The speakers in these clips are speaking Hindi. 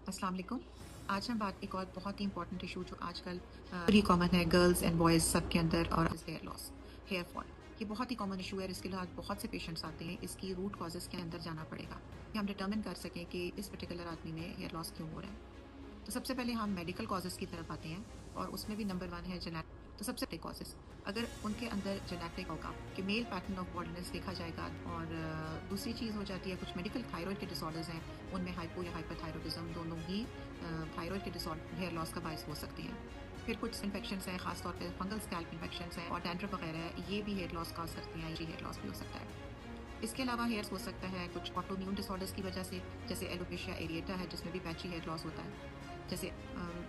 अस्सलाम वालेकुम। आज हम बात एक और बहुत ही इंपॉर्टेंट इशू जो आजकल वेरी कॉमन है गर्ल्स एंड बॉयज सबके अंदर और हेयर लॉस, हेयर फॉल। ये बहुत ही कॉमन इशू है और इसके लिए आज बहुत से पेशेंट्स आते हैं। इसकी रूट कॉजेज के अंदर जाना पड़ेगा कि हम डिटर्मिन कर सकें कि इस पर्टिकुलर आदमी में हेयर लॉस क्यों हो रहा है। तो सबसे पहले हम मेडिकल कॉजेज़ की तरफ आते हैं और उसमें भी नंबर वन है जेनेटिक। तो सबसे बड़े कॉजेज़ अगर उनके अंदर जेनेटिक होगा कि मेल पैटर्न ऑफ बॉडीनेस देखा जाएगा और दूसरी चीज़ हो जाती है कुछ मेडिकल थायराइड के डिसऑर्डर्स हैं, उनमें हाइपो या हाइपरथायरॉयडिज्म दोनों ही थायराइड के डिसऑर्डर हेयर लॉस का बायस हो सकते हैं। फिर कुछ इन्फेक्शंस हैं, खासतौर पे फंगल स्कैल्प इन्फेक्शंस हैं और डैंड्रफ वगैरह है, ये भी हेयर लॉस कॉज करती हैं, ये हेयर लॉस भी हो सकता है। इसके अलावा हेयर्स हो सकता है कुछ ऑटोइम्यून डिसऑर्डर्स की वजह से, जैसे एलोपेशिया एरिएटा है जिसमें भी पैची हेयर लॉस होता है। जैसे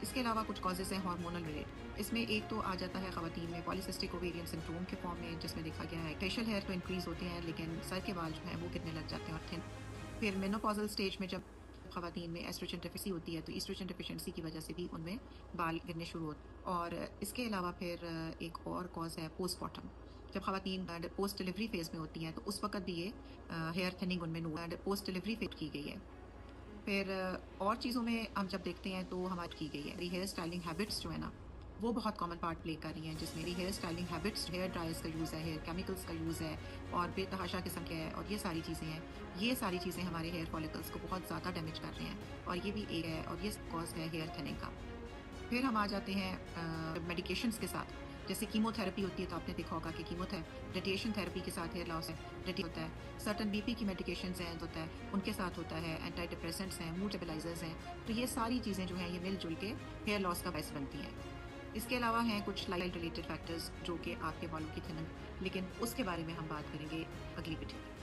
इसके अलावा कुछ कॉजेज़ हैं हार्मोनल रिलेटेड। इसमें एक तो आ जाता है ख़वातीन में पॉलीसिस्टिक ओवेरियन सिंड्रोम के फॉर्म में, जिसमें देखा गया है फेशियल हेयर तो इंक्रीज़ होते हैं लेकिन सर के बाल जो हैं वो गिरने लग जाते हैं और थिन। फिर मेनोपॉज़ल स्टेज में जब ख़वातीन में एस्ट्रोजन डेफिशिएंसी होती है तो एस्ट्रोजन डेफिशिएंसी की वजह से भी उनमें बाल गिरने शुरू होते हैं। और इसके अलावा फिर एक और कॉज़ है पोस्टमार्टम। जब ख़वातीन पोस्ट डिलीवरी फेज़ में होती हैं तो उस वक़्त भी ये हेयर थिनिंग उनमें पोस्ट डिलीवरी फेज़ की गई है। फिर और चीज़ों में हम जब देखते हैं तो हमारी की गई है मेरी हेयर स्टाइलिंग हैबिट्स जो है ना, वो बहुत कॉमन पार्ट प्ले कर रही हैं, जिसमें मेरी hair styling habits, hair dryers का यूज़ है, हेयर केमिकल्स का यूज़ है और बेतहाशा किस्म के है और ये सारी चीज़ें हैं। ये सारी चीज़ें हमारे हेयर फॉलिकल्स को बहुत ज़्यादा डैमेज कर रहे हैं और ये भी एक है और ये कॉज है हेयर थिनिंग का। फिर हम आ जाते हैं मेडिकेशंस के साथ। जैसे कीमोथेरेपी होती है तो आपने देखा होगा कि रेडिएशन थेरेपी के साथ हेयर लॉस है, रेडी होता है। सर्टेन बीपी की मेडिकेशंस हैं होता है, उनके साथ होता है। एंटी डिप्रेसेंट्स हैं, मूड स्टेबलाइजर्स हैं। तो ये सारी चीज़ें जो हैं ये मिलजुल के हेयर लॉस का बायस बनती हैं। इसके अलावा हैं कुछ लाइफ रिलेटेड फैक्टर्स जो कि आपके बालों की थिनिंग, लेकिन उसके बारे में हम बात करेंगे अगली वीडियो में।